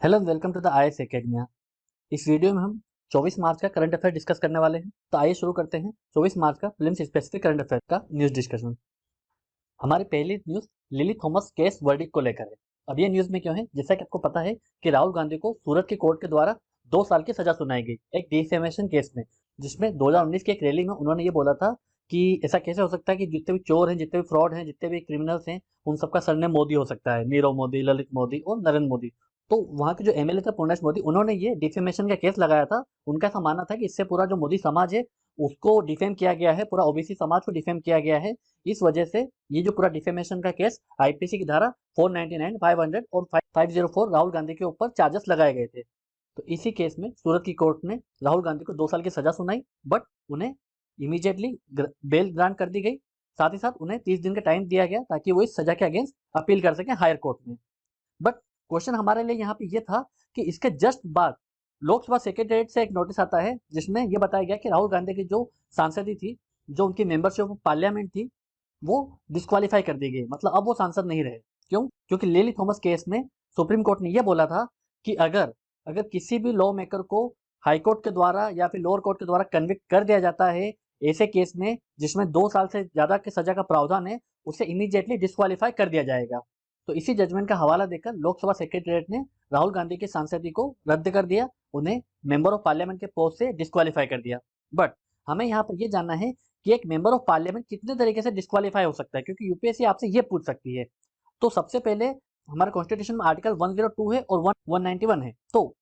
Hello welcome to the IAS academia. इस video में हम 24 मार्च का करंट अफेयर डिस्कस करने वाले हैं। तो आइए शुरू करते हैं 24 मार्च का प्रीलिम्स स्पेसिफिक करंट अफेयर का न्यूज़ डिस्कशन। हमारी पहली news lily Thomas case verdict को लेकर है। अब ये न्यूज़ में क्यों है, जैसा कि आपको पता है कि राहुल गांधी को सूरत की कोर्ट के द्वारा 2 साल की सजा सुनाई गई एक डिफेमेशन केस में, जिसमें 2019 की एक रैली में उन्होंने ये बोला था कि ऐसा कैसे हो सकता है कि जितने भी चोर हैं, जितने भी फ्रॉड हैं, जितने भी क्रिमिनल्स हैं, उन सबका सरनेम मोदी हो सकता है। नीरव मोदी, ललित मोदी और नरेंद्र मोदी। तो वहाँ के जो एमएलए थे पूर्णेश मोदी, उन्होंने ये डिफेमेशन का केस लगाया था। उनका ऐसा मानना था कि इससे पूरा जो मोदी समाज है उसको डिफेम किया गया है, पूरा ओबीसी समाज को डिफेम किया गया है। इस वजह से ये जो पूरा डिफेमेशन का केस आईपीसी की धारा 499, 500 और 504 राहुल गांधी के ऊपर चार्जेस लगाए गए थे। तो इसी केस में सूरत की कोर्ट ने राहुल गांधी को 2 साल की सजा सुनाई, बट उन्हें इमीडिएटली बेल ग्रांट कर दी गई। साथ ही साथ उन्हें 30 दिन का टाइम दिया गया ताकि वो इस सजा के अगेंस्ट अपील कर सकें हायर कोर्ट में। बट क्वेश्चन हमारे लिए यहाँ पे ये था कि इसके जस्ट बाद लोकसभा सेक्रेटरीट से एक नोटिस आता है जिसमें यह बताया गया कि राहुल गांधी की जो सांसदी थी, जो उनकी मेंबरशिप ऑफ पार्लियामेंट थी, वो डिस्क्वालीफाई कर दी गई। मतलब अब वो सांसद नहीं रहे। क्यों? क्योंकि लिली थॉमस केस में सुप्रीम कोर्ट ने यह बोला था कि अगर अगर किसी भी लॉ मेकर को हाई कोर्ट के द्वारा या फिर लोअर कोर्ट के द्वारा कन्विक्ट कर दिया जाता है ऐसे केस में जिसमें 2 साल से ज्यादा की सजा का प्रावधान है, उसे इमीडिएटली डिस्क्वालीफाई कर दिया जाएगा। तो इसी जजमेंट का हवाला देकर लोकसभा सेक्रेटरीट ने राहुल गांधी की सांसदी को रद्द कर दिया, उन्हें मेंबर ऑफ पार्लियामेंट के पोस्ट से डिस्क्वालीफाई कर दिया। बट हमें यहाँ पर यह जानना है कि एक मेंबर ऑफ पार्लियामेंट कितने तरीके से डिस्क्वालीफाई हो सकता है, क्योंकि यूपीएससी आपसे ये पूछ सकती है। तो सबसे पहले हमारे कॉन्स्टिट्यूशन में आर्टिकल 102 है और 191 है। तो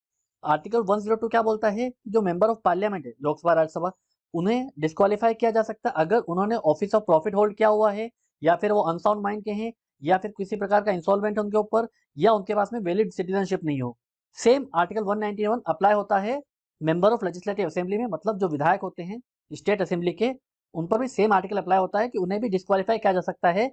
आर्टिकल 102 क्या बोलता है कि जो मेंबर ऑफ पार्लियामेंट है, लोकसभा राज्यसभा, उन्हें डिस्क्वालीफाई किया जा सकता है अगर उन्होंने ऑफिस ऑफ प्रॉफिट होल्ड किया हुआ है, या फिर वो अनसाउंड माइंड के हैं, या फिर किसी प्रकार का इंसॉल्वेंट है उनके ऊपर, या उनके पास में वैलिड सिटीजनशिप नहीं हो। सेम आर्टिकल 191 अप्लाई होता है मेंबर ऑफ लेजिस्लेटिव असेंबली में, मतलब जो विधायक होते हैं स्टेट असेंबली के, उन पर भी सेम आर्टिकल अप्लाई होता है कि उन्हें भी डिस्क्वालीफाई किया जा सकता है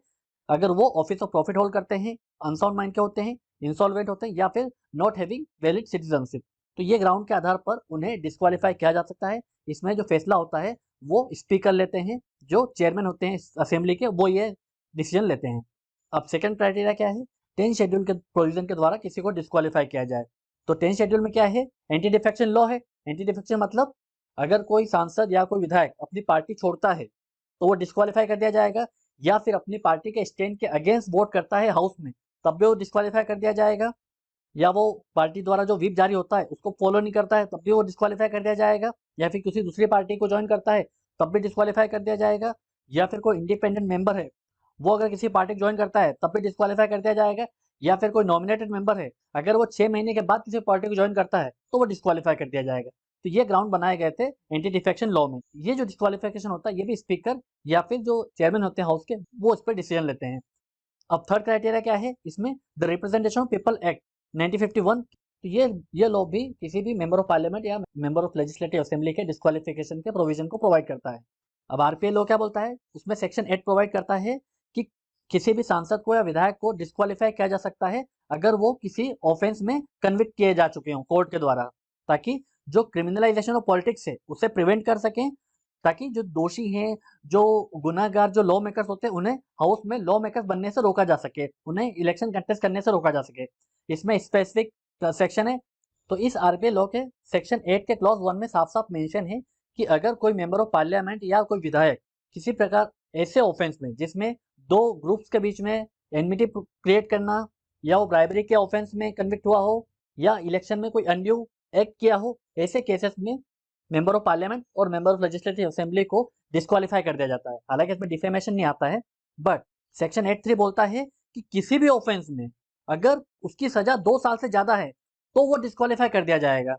अगर वो ऑफिस ऑफ प्रॉफिट होल्ड करते हैं, अनसाउंड माइंड के होते हैं, इंसॉल्वेंट होते हैं, या फिर नॉट हैविंग वैलिड सिटीजनशिप। तो ये ग्राउंड के आधार पर उन्हें डिस्क्वालीफाई किया जा सकता है। इसमें जो फैसला होता है वो स्पीकर लेते हैं, जो चेयरमैन होते हैं असेंबली के, वो ये डिसीजन लेते हैं। अब सेकंड क्राइटेरिया क्या है? 10 शेड्यूल के प्रोविजन के द्वारा किसी को डिस्क्वालीफाई किया जाए। तो 10 शेड्यूल में क्या है? एंटी डिफेक्शन लॉ है। एंटी डिफेक्शन मतलब अगर कोई सांसद या कोई विधायक अपनी पार्टी छोड़ता है तो वो डिस्क्वालीफाई कर दिया जाएगा, या फिर अपनी पार्टी के स्टैंड के अगेंस्ट वोट करता है हाउस में, तब भी वो डिस्क्वालीफाई कर दिया जाएगा, या वो पार्टी द्वारा जो व्हिप जारी होता है उसको फॉलो नहीं करता है तब भी वो डिस्क्वालीफाई कर दिया जाएगा, या फिर किसी दूसरी पार्टी को ज्वाइन करता है तब भी डिस्क्वालीफाई कर दिया जाएगा, या फिर कोई इंडिपेंडेंट मेंबर है वो अगर किसी पार्टी को ज्वाइन करता है तब भी डिस्क्वालीफाई कर दिया जाएगा, या फिर कोई नॉमिनेटेड मेंबर है अगर वो 6 महीने के बाद किसी पार्टी को ज्वाइन करता है तो वो डिस्क्वालीफाई कर दिया जाएगा। तो ये ग्राउंड बनाए गए थे एंटी डिफेक्शन लॉ में। ये जो डिस्क्वालिफिकेशन होता है ये भी स्पीकर या फिर जो चेयरमैन होते हैं हाउस के, वो इस पर डिसीजन लेते हैं। अब थर्ड क्राइटेरिया क्या है इसमें? The representation of people act 1951। तो ये लॉ भी किसी भी मेंबर ऑफ पार्लियामेंट या मेंबर ऑफ लेजिस्लेटिव असेंबली के डिस्क्वालिफिकेशन के प्रोविजन को प्रोवाइड करता है। अब आरपीए लॉ क्या बोलता है? उसमें सेक्शन 8 प्रोवाइड करता है कि किसी भी सांसद को या विधायक को डिस्क्वालीफाई किया जा सकता है अगर वो किसी ऑफेंस में कन्विक्ट किए जा चुके हों कोर्ट के द्वारा, ताकि जो क्रिमिनलाइजेशन ऑफ पॉलिटिक्स है उसे प्रिवेंट कर सकें, ताकि जो दोषी हैं, जो गुनाहगार, जो लॉ मेकर्स होते हैं, उन्हें हाउस में लॉ मेकर्स बनने से रोका जा सके, उन्हें इलेक्शन कंटेस्ट करने से रोका जा सके। इसमें स्पेसिफिक सेक्शन है। तो इस आरपीए लॉ के सेक्शन 8 के क्लॉज 1 में साफ साफ मेंशन है कि अगर कोई मेंबर ऑफ पार्लियामेंट या कोई विधायक किसी प्रकार ऐसे ऑफेंस में जिसमें दो ग्रुप्स के बीच में एनमिटी क्रिएट करना, या वो ब्राइबरी के ऑफेंस में कन्विक्ट हुआ हो, या इलेक्शन में कोई अनड्यू एक्ट किया हो, ऐसे केसेस में मेंबर ऑफ पार्लियामेंट और मेंबर ऑफ लेजिस्लेटिव असेंबली को डिस्क्वालीफाई कर दिया जाता है। हालांकि इसमें डिफेमेशन नहीं आता है, बट सेक्शन 8(3) बोलता है कि किसी भी ऑफेंस में अगर उसकी सजा 2 साल से ज्यादा है तो वो डिस्क्वालीफाई कर दिया जाएगा।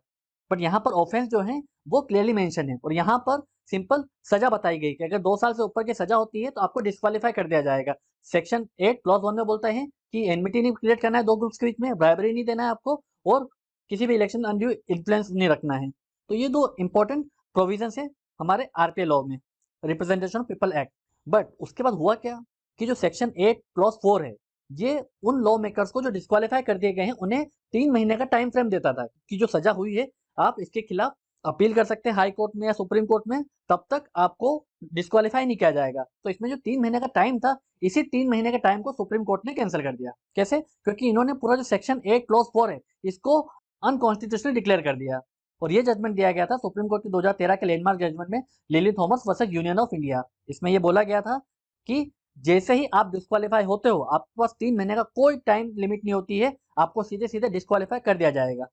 बट यहाँ पर ऑफेंस जो है वो क्लियरली मेंशन है, और यहाँ पर सिंपल सजा बताई गई कि अगर 2 साल से ऊपर की सजा होती है तो आपको डिस्क्वालीफाई कर दिया जाएगा। सेक्शन 8 क्लॉज 1 में बोलता है कि एनमिटी नहीं क्रिएट करना है दो ग्रुप्स के बीच में, ब्राइबरी नहीं देना है आपको, और किसी भी इलेक्शन अनड्यू इन्फ्लुएंस नहीं रखना है। तो ये दो इंपॉर्टेंट प्रोविजंस है हमारे आरपीए लॉ में, representation of people act. But उसके बाद हुआ क्या कि जो सेक्शन 8 क्लॉज 4 है, ये उन लॉ मेकर्स को जो डिस्क्वालीफाई कर दिए गए हैं उन्हें 3 महीने का टाइम फ्रेम देता था कि जो सजा हुई है आप इसके खिलाफ अपील कर सकते हैं हाई कोर्ट में या सुप्रीम कोर्ट में, तब तक आपको डिस्क्वालीफाई नहीं किया जाएगा। तो इसमें जो 3 महीने का टाइम था, इसी 3 महीने के टाइम को सुप्रीम कोर्ट ने कैंसिल कर दिया। कैसे? क्योंकि इन्होंने पूरा जो सेक्शन 8 क्लॉज 4 है इसको अनकॉन्स्टिट्यूशनल डिक्लेयर कर दिया। और ये जजमेंट दिया गया था सुप्रीम कोर्ट के 2013 के लैंडमार्क जजमेंट में lily Thomas versus union of India. इसमें ये बोला गया था कि जैसे ही आप डिस्क्वालीफाई होते हो, आपके पास 3 महीने का कोई टाइम लिमिट नहीं होती है, आपको सीधे सीधे डिस्क्वालीफाई कर दिया जाएगा।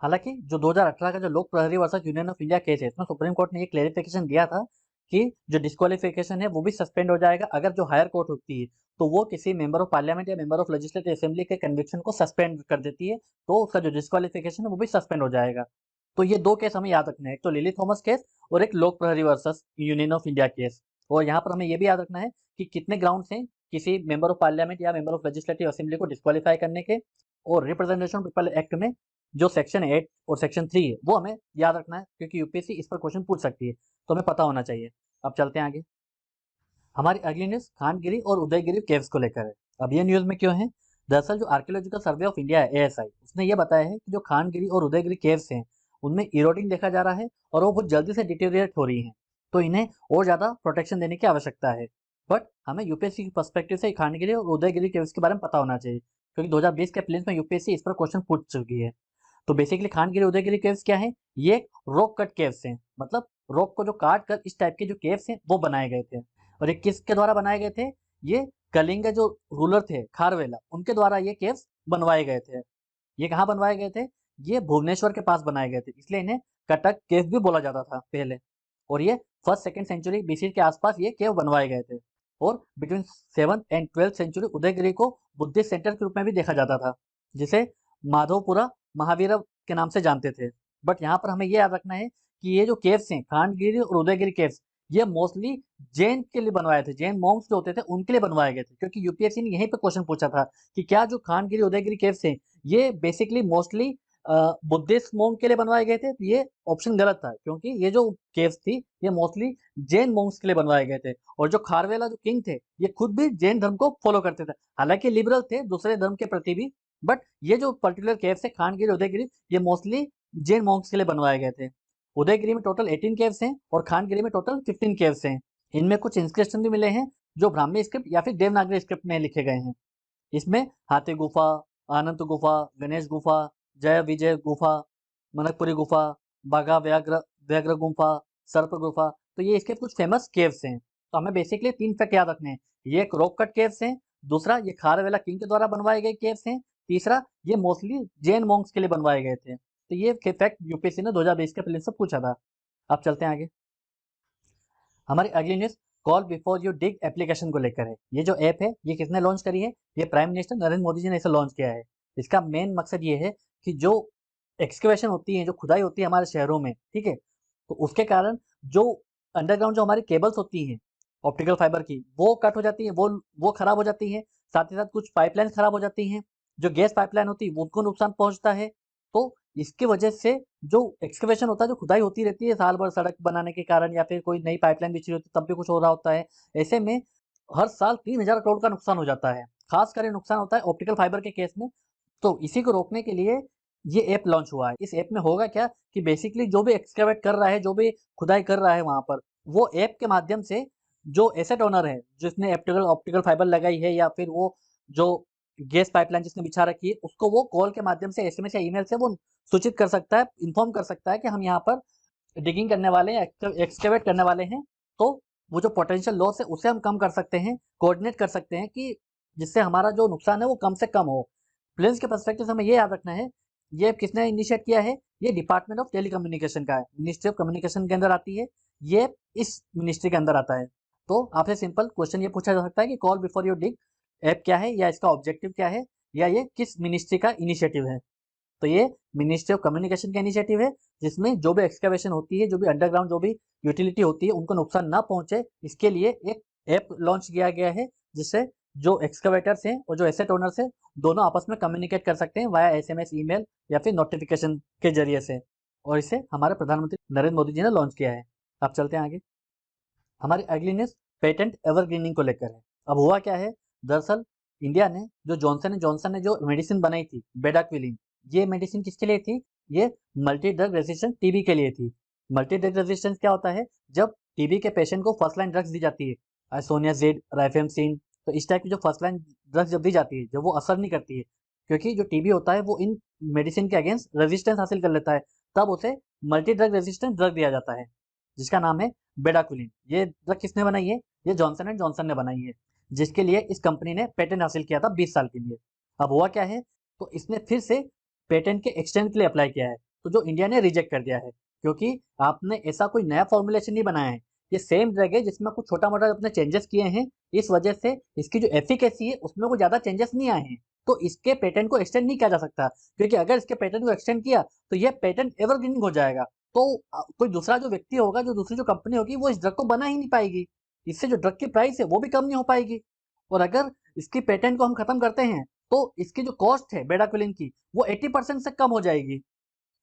हालांकि जो 2018 का जो लोक प्रहरी versus union of India case है, इसमें सुप्रीम कोर्ट ने ये क्लेरिफिकेशन दिया था कि जो डिस्क्वालिफिकेशन है वो भी सस्पेंड हो जाएगा अगर जो हायर कोर्ट होती है तो वो किसी मेंबर ऑफ पार्लियामेंट या मेंबर ऑफ लेजिस्लेटिव असेंबली के कन्विक्शन को सस्पेंड कर देती है, तो उसका जो डिस्क्वालिफिकेशन है वो भी सस्पेंड हो जाएगा। तो ये 2 केस हमें याद रखना है, एक तो लिली थॉमस केस और एक लोक प्रहरी versus union of India case. और यहाँ पर हमें ये भी याद रखना है कि कितने ग्राउंड्स हैं किसी मेंबर ऑफ पार्लियामेंट या मेंबर ऑफ लेजिस्लेटिव असेंबली को डिस्क्वालीफाई करने के। और रिप्रेजेंटेशन पीपल एक्ट में जो सेक्शन 8 और सेक्शन 3 है वो हमें याद रखना है, क्योंकि यूपीएससी इस पर क्वेश्चन पूछ सकती है, तो हमें पता होना चाहिए। अब चलते हैं आगे। हमारी अगली न्यूज खांडगिरी और उदयगिरी केव्स को लेकर है। अब ये न्यूज में क्यों है? दरअसल जो आर्कियोलॉजिकल सर्वे ऑफ इंडिया है एएसआई, उसने ये बताया है कि जो खांडगिरी और उदयगिरी केव्स हैं उनमें इरोडिंग देखा जा रहा है और वो बहुत जल्दी से डिटेरिएट हो रही हैं, तो इन्हें और ज्यादा प्रोटेक्शन देने की आवश्यकता है। बट हमें यूपीएससी के पर्सपेक्टिव से खांडगिरी और उदयगिरी केव्स के बारे में पता होना चाहिए, क्योंकि 2020 के प्रीलिम्स में यूपीएससी इस पर क्वेश्चन पूछ चुकी है। तो बेसिकली खांडगिरी उदयगिरी केव्स क्या है? ये रॉक कट केव्स हैं, मतलब रॉक को जो काट कर इस टाइप के जो केव्स हैं वो बनाए गए थे। और ये किसके द्वारा बनाए गए थे? ये कलिंग जो रूलर थे खारवेला, उनके द्वारा ये केव्स बनवाए गए थे। ये कहाँ बनवाए गए थे? ये भुवनेश्वर के पास बनाए गए थे, इसलिए इन्हें कटक केव भी बोला जाता था पहले। और ये फर्स्ट सेकेंड सेंचुरी बीसी के आसपास ये केव बनवाए गए थे। और between 7th and 12th century Udayagiri को बुद्धिस्ट सेंटर के रूप में भी देखा जाता था, जिसे माधवपुरा महावीर के नाम से जानते थे। बट यहाँ पर हमें ये याद रखना है कि ये जो केव्स हैं खांडगिरी और उदयगिरी केव्स, ये मोस्टली जैन के लिए बनवाए थे, जैन मॉन्क्स जो होते थे उनके लिए बनवाए गए थे, क्योंकि यूपीएससी ने यहीं पे क्वेश्चन पूछा था कि क्या जो खांडगिरी उदयगिरी केव्स हैं ये बेसिकली मोस्टली बुद्धिस्ट मॉन्क के लिए बनवाए गए थे। तो ये ऑप्शन गलत था, क्योंकि ये जो केव्स थी ये मोस्टली जैन मॉन्क्स के लिए बनवाए गए थे। और जो खारवेला जो किंग थे ये खुद भी जैन धर्म को फॉलो करते थे, हालांकि लिबरल थे दूसरे धर्म के प्रति भी। बट ये जो पर्टिकुलर केव्स है खांडगिरी उदयगिरी, ये मोस्टली जैन मॉन्क्स के लिए बनवाए गए थे। उदयगिरी में टोटल 18 केव्स हैं और खांडगिरी में टोटल 15 केव्स हैं। इनमें कुछ इंस्क्रिप्शन भी मिले हैं जो ब्राह्मी स्क्रिप्ट या फिर देवनागरी स्क्रिप्ट में लिखे गए हैं। इसमें हाथी गुफा, अनंत गुफा, गणेश गुफा, जय विजय गुफा, मनकपुरी गुफा, बाघा व्याघ्र व्याघ्र गुफा, सर्प गुफा, तो ये इसके कुछ फेमस केव्स हैं। तो हमें बेसिकली 3 फैक्ट याद रखने हैं। ये एक रॉक कट केव्स हैं, दूसरा ये खारवेला किंग के द्वारा बनवाए गए केव्स हैं, तीसरा ये मोस्टली जैन मॉन्क्स के लिए बनवाए गए थे। तो ये फैक्ट यूपीएससी ने 2020 के प्रीलिम्स से पूछा था। अब चलते हैं आगे। हमारी अगली news call before you dig application को लेकर है। ये जो ऐप है ये किसने लॉन्च करी है? ये प्राइम मिनिस्टर नरेंद्र मोदी जी ने इसे लॉन्च किया है। इसका मेन मकसद ये है कि जो एक्सकेवेशन होती है, जो खुदाई होती है हमारे शहरों में, ठीक है, तो उसके कारण जो अंडरग्राउंड जो हमारी केबल्स होती हैं ऑप्टिकल फाइबर की, वो कट हो जाती है, वो खराब हो जाती है। साथ ही साथ कुछ पाइपलाइन खराब हो जाती हैं, जो गैस पाइपलाइन होती है वो उनको नुकसान पहुंचता है। तो इसकी वजह से जो एक्सकवेशन होता है, जो खुदाई होती रहती है साल भर सड़क बनाने के कारण या फिर कोई नई पाइपलाइन बिछी होती है तब भी कुछ हो रहा होता है, ऐसे में हर साल 3000 करोड़ का नुकसान हो जाता है। खास कर ये नुकसान होता है ऑप्टिकल फाइबर के केस में। तो इसी को रोकने के लिए ये ऐप लॉन्च हुआ है। इस ऐप में होगा क्या कि बेसिकली जो भी एक्सकेवेट कर रहा है, जो भी खुदाई कर रहा है वहां पर, वो ऐप के माध्यम से जो एसेट ओनर है जिसने ऑप्टिकल ऑप्टिकल फाइबर लगाई है या फिर वो जो गैस पाइपलाइन जिसने बिछा रखी है, उसको वो कॉल के माध्यम से, एसएमएस या ईमेल से वो सूचित कर सकता है, इन्फॉर्म कर सकता है कि हम यहाँ पर डिगिंग करने वाले हैं, एक्सकेवेट करने वाले हैं। तो वो जो पोटेंशियल लॉस है उसे हम कम कर सकते हैं, कोऑर्डिनेट कर सकते हैं कि जिससे हमारा जो नुकसान है वो कम से कम हो। प्लेन्स के पर्सपेक्टिव से हमें ये याद रखना है, ये किसने इनिशिएट किया है? ये डिपार्टमेंट ऑफ टेलीकम्युनिकेशन का है, मिनिस्ट्री ऑफ कम्युनिकेशन के अंदर आती है, ये इस मिनिस्ट्री के अंदर आता है। तो आपसे सिंपल क्वेश्चन ये पूछा जा सकता है कि call before you dig app क्या है, या इसका ऑब्जेक्टिव क्या है, या ये किस मिनिस्ट्री का इनिशिएटिव है? तो ये मिनिस्ट्री ऑफ कम्युनिकेशन का इनिशिएटिव है, जिसमें जो भी एक्सकवेशन होती है, जो भी अंडरग्राउंड जो भी यूटिलिटी होती है, उनको नुकसान ना पहुंचे, इसके लिए एक ऐप लॉन्च किया गया है, जिससे जो एक्सकवेटर्स हैं और जो एसेट ओनर्स हैं दोनों आपस में कम्युनिकेट कर सकते हैं वाया एसएमएस, ईमेल या फिर नोटिफिकेशन के जरिए से। और इसे हमारे प्रधानमंत्री नरेंद्र मोदी जी ने लॉन्च किया है। अब चलते हैं आगे। हमारी अगली न्यूज पेटेंट एवरग्रीनिंग को लेकर है। अब हुआ क्या है, दरअसल इंडिया ने जो जॉनसन ने जो मेडिसिन बनाई थी बेडाक्विलिन, ये मेडिसिन किसके लिए थी? ये मल्टी ड्रग रेजिस्टेंस टीबी के लिए थी। मल्टी ड्रग रेजिस्टेंस क्या होता है? जब टीबी के पेशेंट को फर्स्ट लाइन ड्रग्स दी जाती है, आइसोनियाजिड, राइफेमसिन, तो इस टाइप की जो फर्स्ट लाइन ड्रग्स जब दी जाती है, जब वो असर नहीं करती है, क्योंकि जो टीबी होता है वो इन मेडिसिन के अगेंस्ट रेजिस्टेंस हासिल कर लेता है, तब उसे मल्टी ड्रग रेजिस्टेंट ड्रग दिया जाता है, जिसका नाम है बेडाक्विलिन। ये ड्रग किसने बनाई है? ये जॉनसन एंड जॉनसन ने बनाई है, जिसके लिए इस कंपनी ने पेटेंट हासिल किया था 20 साल के लिए। अब हुआ क्या है, तो इसने फिर से पेटेंट के एक्सटेंड के लिए अप्लाई किया है, तो जो इंडिया ने रिजेक्ट कर दिया है, क्योंकि आपने ऐसा कोई नया फॉर्मुलेशन नहीं बनाया है, ये सेम ड्रग है जिसमें कुछ छोटा मोटा अपने चेंजेस किए हैं, इस वजह से इसकी जो एफिकेसी है उसमें कोई ज़्यादा चेंजेस नहीं आए हैं, तो इसके पेटेंट को एक्सटेंड नहीं किया जा सकता, क्योंकि अगर इसके पेटेंट को एक्सटेंड किया तो ये पेटेंट एवरग्रीन हो जाएगा। तो कोई दूसरा जो व्यक्ति होगा, जो दूसरी जो कंपनी होगी, वो इस ड्रग को बना ही नहीं पाएगी, इससे जो ड्रग की प्राइस है वो भी कम नहीं हो पाएगी। और अगर इसकी पेटेंट को हम खत्म करते हैं तो इसकी जो कॉस्ट है बेडाक्विलिन की, वो 80% से कम हो जाएगी,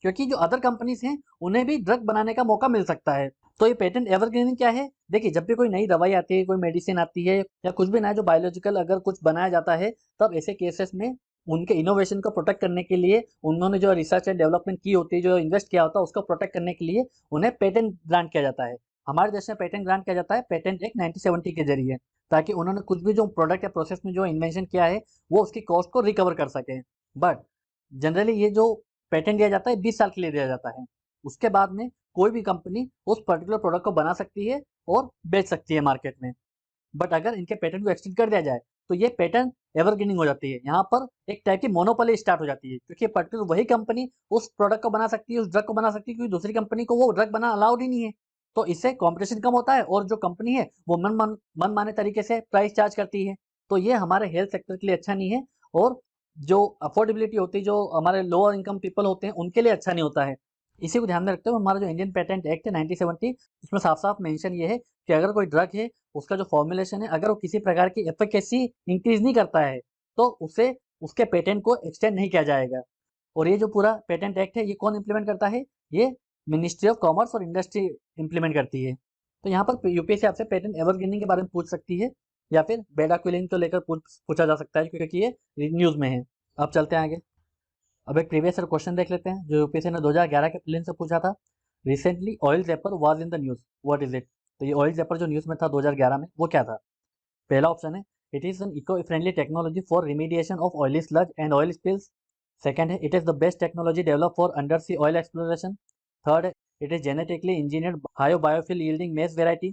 क्योंकि जो अदर कंपनीज हैं उन्हें भी ड्रग बनाने का मौका मिल सकता है। तो ये पेटेंट एवरग्रीन क्या है? देखिए, जब भी कोई नई दवाई आती है, कोई मेडिसिन आती है या कुछ भी नया जो बायोलॉजिकल अगर कुछ बनाया जाता है, तब ऐसे केसेस में उनके इनोवेशन को प्रोटेक्ट करने के लिए उन्होंने जो रिसर्च एंड डेवलपमेंट की होती है, जो इन्वेस्ट किया होता है, उसको प्रोटेक्ट करने के लिए उन्हें पेटेंट ग्रांट किया जाता है। हमारे देश में पेटेंट ग्रांट किया जाता है पेटेंट एक्ट 1970 के जरिए, ताकि उन्होंने कुछ भी जो प्रोडक्ट या प्रोसेस में जो इन्वेंशन किया है वो उसकी कॉस्ट को रिकवर कर सकें। बट जनरली ये जो पेटेंट दिया जाता है 20 साल के लिए दिया जाता है, उसके बाद में कोई भी कंपनी उस पर्टिकुलर प्रोडक्ट को बना सकती है और बेच सकती है मार्केट में। बट अगर इनके पेटेंट को एक्सटेंड कर दिया जाए तो ये पेटेंट एवरग्रीनिंग हो जाती है, यहाँ पर एक टाइप की मोनोपोली स्टार्ट हो जाती है, क्योंकि पर्टिकुलर वही कंपनी उस प्रोडक्ट को बना सकती है, उस ड्रग को बना सकती है, क्योंकि दूसरी कंपनी को वो ड्रग बना अलाउड ही नहीं है। तो इससे कॉम्पिटिशन कम होता है और जो कंपनी है वो मन माने तरीके से प्राइस चार्ज करती है, तो ये हमारे हेल्थ सेक्टर के लिए अच्छा नहीं है, और जो अफोर्डेबिलिटी होती है, जो हमारे लोअर इनकम पीपल होते हैं, उनके लिए अच्छा नहीं होता है। इसी को ध्यान में रखते हुए हमारा जो इंडियन पेटेंट एक्ट है 1970, उसमें साफ साफ मेंशन ये है कि अगर कोई ड्रग है, उसका जो फॉर्मुलेशन है, अगर वो किसी प्रकार की एफिकेसी इंक्रीज नहीं करता है, तो उसे उसके पेटेंट को एक्सटेंड नहीं किया जाएगा। और ये जो पूरा पेटेंट एक्ट है, ये कौन इम्प्लीमेंट करता है? ये मिनिस्ट्री ऑफ कॉमर्स और इंडस्ट्री इम्प्लीमेंट करती है। तो यहाँ पर यूपीएससी आपसे पेटेंट एवरग्रीनिंग के बारे में पूछ सकती है, या फिर बेडाक्विलिन को लेकर पूछा जा सकता है, क्योंकि ये न्यूज़ में है। अब चलते हैं आगे। अब एक प्रीवियस ईयर क्वेश्चन देख लेते हैं, जो यूपीएससी ने 2011 के प्रीलिम्स से पूछा था। रिसेंटली ऑयल जेपर was in the news, what is it? तो ये ऑयल जेपर जो न्यूज़ में था 2011 में, वो क्या था? पहला ऑप्शन है, it is an eco friendly technology for remediation of oily sludge and oil spills. Second है, it is the best technology develop for undersea oil exploration. Third है, it is genetically engineered high biofuel yielding maize variety.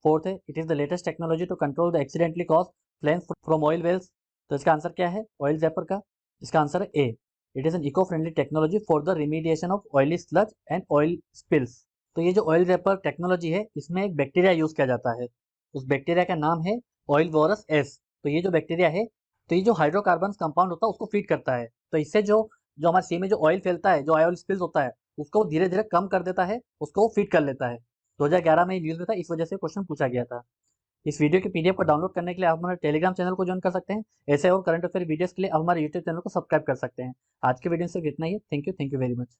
Fourth है, it is the latest technology to control the accidentally cause flames from oil wells. तो इसका answer क्या है oil जेपर का? इसका answer है A, it is an eco friendly technology for the remediation of oily sludge and oil spills. तो ये जो ऑयल वेपर टेक्नोलॉजी है, इसमें एक बैक्टीरिया यूज़ किया जाता है, उस बैक्टीरिया का नाम है ऑयल वोरस एस। तो ये जो बैक्टीरिया है, तो ये जो हाइड्रोकार्बन कंपाउंड होता है उसको फीड करता है, तो इससे जो जो हमारे सी में जो ऑयल फैलता है, जो ऑयल स्पिल्स होता है, उसको धीरे धीरे कम कर देता है, उसको वो फीड कर लेता है। 2011 में न्यूज़ में था, इस वजह से क्वेश्चन पूछा गया था। इस वीडियो के पीडीएफ को डाउनलोड करने के लिए आप हमारे टेलीग्राम चैनल को ज्वाइन कर सकते हैं। ऐसे और करंट अफेयर वीडियोस के लिए आप हमारे यूट्यूब चैनल को सब्सक्राइब कर सकते हैं। आज के वीडियो में सिर्फ इतना ही है। Thank you very much.